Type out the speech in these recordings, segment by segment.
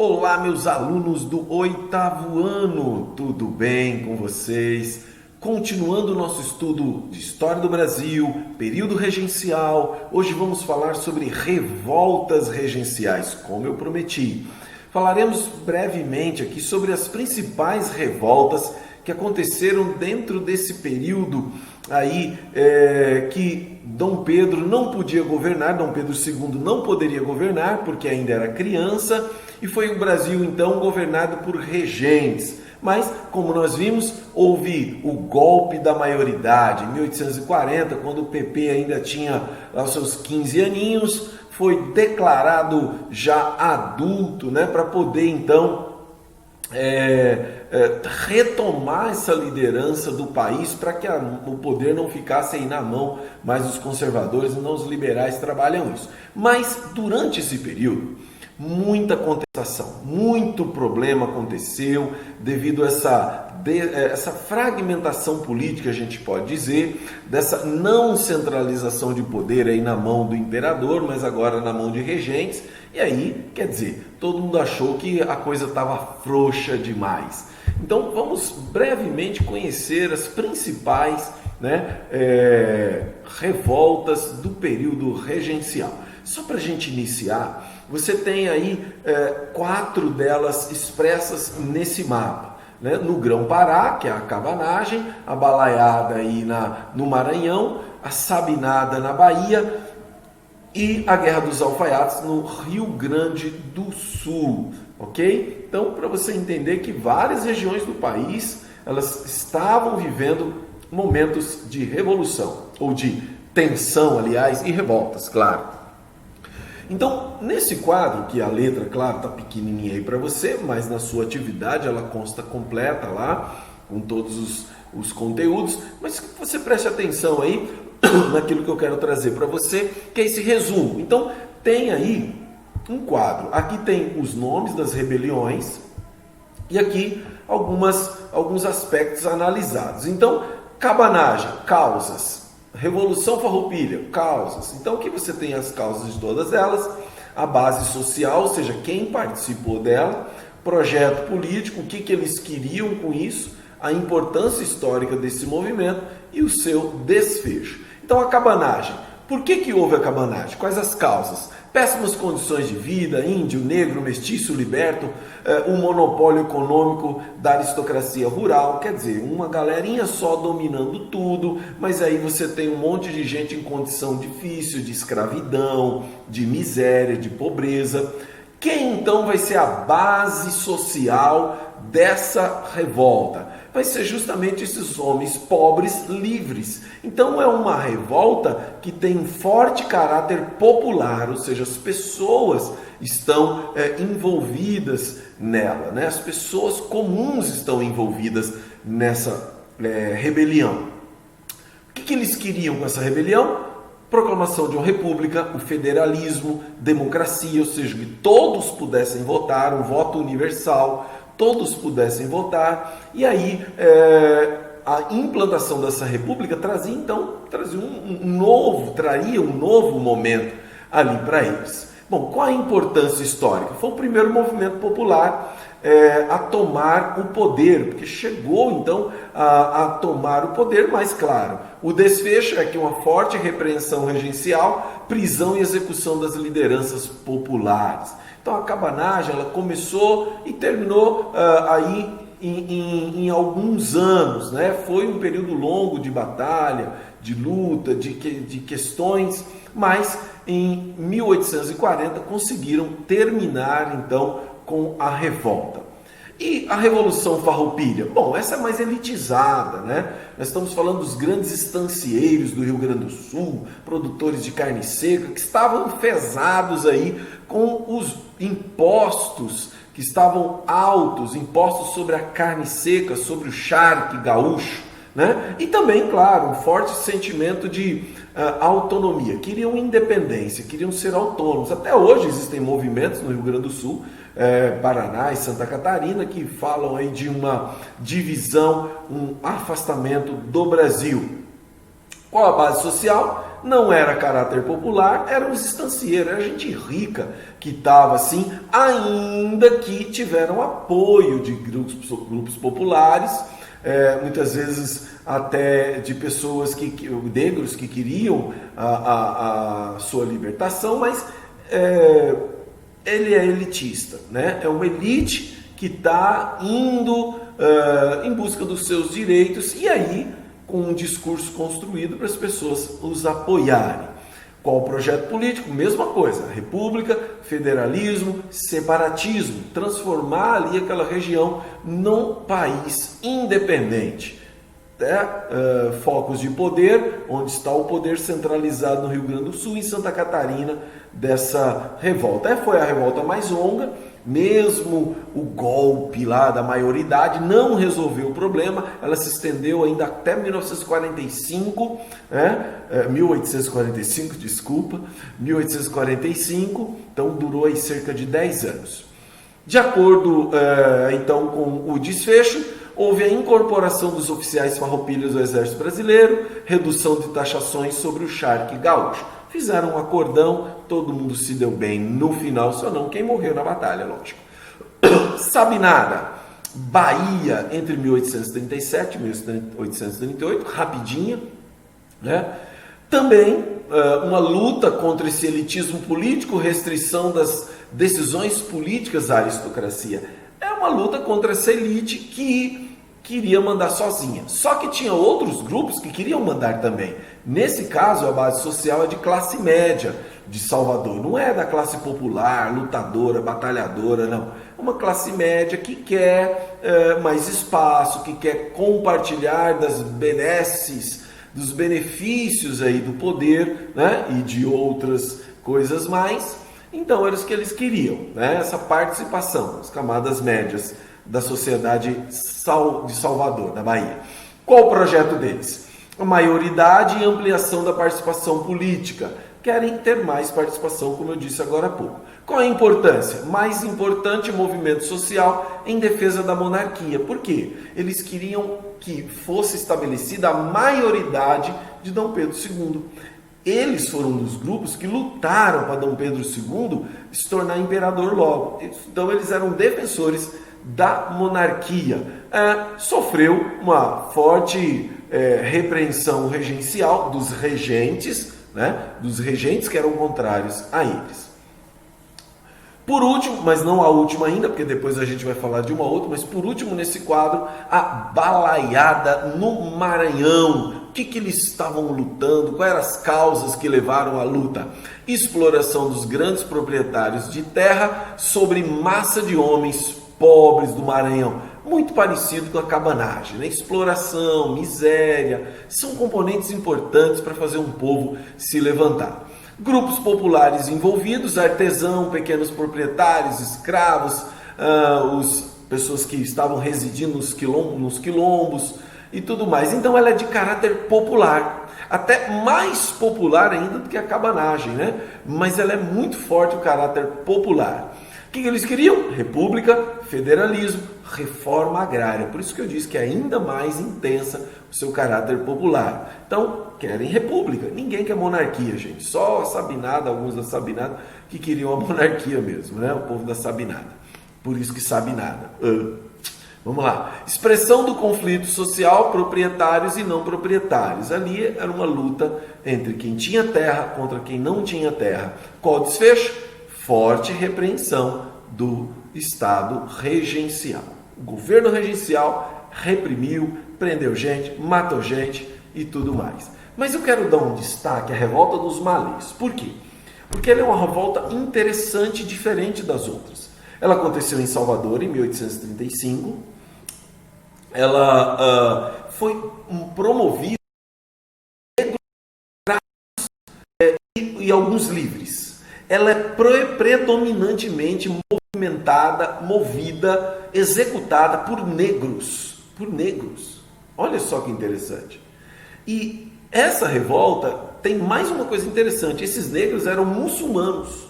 Olá, meus alunos do oitavo ano, tudo bem com vocês? Continuando o nosso estudo de História do Brasil, período regencial, hoje vamos falar sobre revoltas regenciais, como eu prometi. Falaremos brevemente aqui sobre as principais revoltas que aconteceram dentro desse período aí que Dom Pedro não podia governar, Dom Pedro II não poderia governar porque ainda era criança e foi o Brasil então governado por regentes. Mas, como nós vimos, houve o golpe da maioridade em 1840, quando o PP ainda tinha os seus 15 aninhos, foi declarado já adulto, né, para poder então retomar essa liderança do país para que o poder não ficasse aí na mão mais dos conservadores e não os liberais trabalham isso. Mas durante esse período, muita contestação, muito problema aconteceu devido a essa fragmentação política, a gente pode dizer, dessa não centralização de poder aí na mão do imperador, mas agora na mão de regentes. E aí, quer dizer, todo mundo achou que a coisa estava frouxa demais. Então vamos brevemente conhecer as principais revoltas do período regencial. Só para a gente iniciar, você tem aí 4 delas expressas nesse mapa. Né? No Grão-Pará, que é a cabanagem, a balaiada aí no Maranhão, a sabinada na Bahia e a Guerra dos Alfaiates no Rio Grande do Sul, ok? Então, para você entender que várias regiões do país, elas estavam vivendo momentos de revolução, ou de tensão, aliás, e revoltas, claro. Então, nesse quadro, que a letra, claro, está pequenininha aí para você, mas na sua atividade ela consta completa lá, com todos os conteúdos, mas que você preste atenção aí naquilo que eu quero trazer para você, que é esse resumo. Então, tem aí um quadro. Aqui tem os nomes das rebeliões e aqui alguns aspectos analisados. Então, cabanagem, causas. Revolução Farroupilha, causas. Então, aqui você tem as causas de todas elas, a base social, ou seja, quem participou dela, projeto político, o que eles queriam com isso, a importância histórica desse movimento e o seu desfecho. Então, a cabanagem. Por que houve a cabanagem? Quais as causas? Péssimas condições de vida, índio, negro, mestiço, liberto, o monopólio econômico da aristocracia rural, quer dizer, uma galerinha só dominando tudo, mas aí você tem um monte de gente em condição difícil, de escravidão, de miséria, de pobreza. Quem então vai ser a base social dessa revolta? Vai ser justamente esses homens pobres livres. Então é uma revolta que tem um forte caráter popular, ou seja, as pessoas estão envolvidas nela, né? As pessoas comuns estão envolvidas nessa rebelião. O que eles queriam com essa rebelião? Proclamação de uma república, o federalismo, democracia, ou seja, que todos pudessem votar, um voto universal, todos pudessem votar, e aí a implantação dessa república traria um novo momento ali para eles. Bom, qual a importância histórica? Foi o primeiro movimento popular a tomar o poder, porque chegou então a tomar o poder, mas claro, o desfecho é que uma forte repreensão regencial, prisão e execução das lideranças populares. Então a cabanagem ela começou e terminou aí em alguns anos, né? Foi um período longo de batalha, de luta, de questões, mas em 1840 conseguiram terminar então com a revolta. E a Revolução Farroupilha? Bom, essa é mais elitizada, né? Nós estamos falando dos grandes estancieiros do Rio Grande do Sul, produtores de carne seca, que estavam enfesados aí com os impostos que estavam altos, impostos sobre a carne seca, sobre o charque gaúcho, né? E também, claro, um forte sentimento de autonomia. Queriam independência, queriam ser autônomos. Até hoje existem movimentos no Rio Grande do Sul, Paraná e Santa Catarina, que falam aí de uma divisão, um afastamento do Brasil. Qual a base social? Não era caráter popular, eram os estancieiros, era gente rica que estava assim, ainda que tiveram apoio de grupos populares, muitas vezes até de pessoas negros que queriam a sua libertação, mas ele é elitista, né? É uma elite que está indo em busca dos seus direitos e aí com um discurso construído para as pessoas os apoiarem. Qual o projeto político? Mesma coisa, república, federalismo, separatismo, transformar ali aquela região num país independente. Focos de poder, onde está o poder centralizado no Rio Grande do Sul e em Santa Catarina dessa revolta. Foi a revolta mais longa, mesmo o golpe lá da maioridade não resolveu o problema, ela se estendeu ainda até 1945, 1845, então durou aí cerca de 10 anos. De acordo então com o desfecho, houve a incorporação dos oficiais farroupilhas do Exército Brasileiro, redução de taxações sobre o charque gaúcho. Fizeram um acordão, todo mundo se deu bem no final, só não quem morreu na batalha, lógico. Sabinada, Bahia, entre 1837 e 1838, rapidinha, né? Também uma luta contra esse elitismo político, restrição das decisões políticas da aristocracia. É uma luta contra essa elite que queria mandar sozinha. Só que tinha outros grupos que queriam mandar também. Nesse caso, a base social é de classe média de Salvador. Não é da classe popular, lutadora, batalhadora, não. É uma classe média que quer mais espaço, que quer compartilhar das benesses, dos benefícios aí do poder, né? E de outras coisas mais. Então, era isso que eles queriam, né? Essa participação, as camadas médias da sociedade de Salvador, da Bahia. Qual o projeto deles? A maioridade e ampliação da participação política. Querem ter mais participação, como eu disse agora há pouco. Qual a importância? Mais importante, movimento social em defesa da monarquia. Por quê? Eles queriam que fosse estabelecida a maioridade de Dom Pedro II. Eles foram um dos grupos que lutaram para Dom Pedro II se tornar imperador logo. Então eles eram defensores da monarquia. Sofreu uma forte repreensão regencial dos regentes, né? Dos regentes que eram contrários a eles. Por último, mas não a última ainda, porque depois a gente vai falar de uma outra, mas por último nesse quadro, a balaiada no Maranhão. O que eles estavam lutando? Quais eram as causas que levaram à luta? Exploração dos grandes proprietários de terra sobre massa de homens pobres do Maranhão. Muito parecido com a cabanagem, né? Exploração, miséria, são componentes importantes para fazer um povo se levantar. Grupos populares envolvidos, artesão, pequenos proprietários, escravos, pessoas que estavam residindo nos quilombos e tudo mais. Então ela é de caráter popular, até mais popular ainda do que a cabanagem, né? Mas ela é muito forte o caráter popular. O que eles queriam? República, federalismo, reforma agrária. Por isso que eu disse que é ainda mais intensa o seu caráter popular. Então, querem república. Ninguém quer monarquia, gente. Só a Sabinada, alguns da Sabinada, que queriam a monarquia mesmo, né? O povo da Sabinada. Por isso que Sabinada. Vamos lá. Expressão do conflito social, proprietários e não proprietários. Ali era uma luta entre quem tinha terra contra quem não tinha terra. Qual o desfecho? Forte repreensão do Estado regencial. O governo regencial reprimiu, prendeu gente, matou gente e tudo mais. Mas eu quero dar um destaque à revolta dos malês. Por quê? Porque ela é uma revolta interessante e diferente das outras. Ela aconteceu em Salvador em 1835. Ela foi promovida e alguns livres. Ela é predominantemente movimentada, movida, executada por negros. Por negros. Olha só que interessante. E essa revolta tem mais uma coisa interessante. Esses negros eram muçulmanos,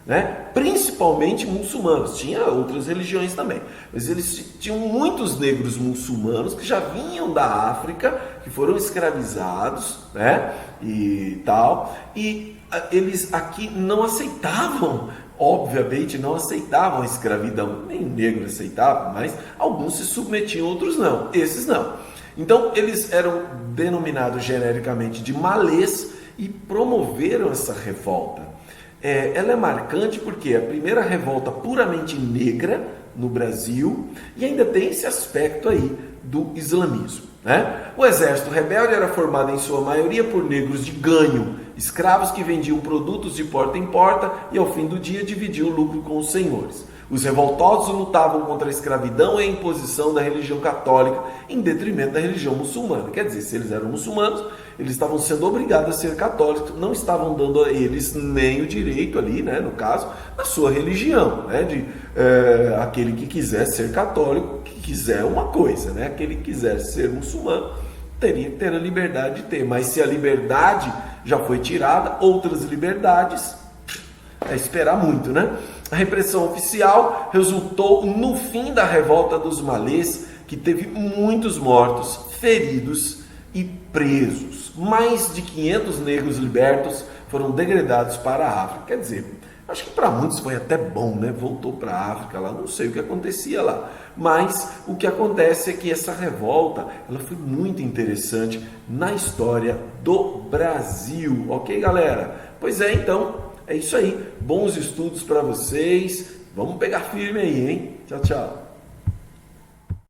né? Principalmente muçulmanos. Tinha outras religiões também. Mas eles tinham muitos negros muçulmanos que já vinham da África, que foram escravizados, né, e tal, e eles aqui não aceitavam, obviamente não aceitavam a escravidão, nem negro aceitava, mas alguns se submetiam, outros não, esses não. Então eles eram denominados genericamente de malês e promoveram essa revolta. Ela é marcante porque é a primeira revolta puramente negra no Brasil e ainda tem esse aspecto aí do islamismo, né? O exército rebelde era formado em sua maioria por negros de ganho, escravos que vendiam produtos de porta em porta e ao fim do dia dividiam o lucro com os senhores. Os revoltosos lutavam contra a escravidão e a imposição da religião católica em detrimento da religião muçulmana. Quer dizer, se eles eram muçulmanos, eles estavam sendo obrigados a ser católicos, não estavam dando a eles nem o direito ali, né, no caso, da sua religião, né, de aquele que quiser ser católico, que quiser uma coisa, né, aquele que quiser ser muçulmano, teria que ter a liberdade de ter, mas se a liberdade já foi tirada, outras liberdades, é esperar muito, né? A repressão oficial resultou no fim da revolta dos malês, que teve muitos mortos, feridos e presos. Mais de 500 negros libertos foram degredados para a África. Quer dizer, acho que para muitos foi até bom, né? Voltou para a África lá, não sei o que acontecia lá. Mas o que acontece é que essa revolta, ela foi muito interessante na história do Brasil. Ok, galera? Pois é, então, é isso aí. Bons estudos para vocês. Vamos pegar firme aí, hein? Tchau, tchau.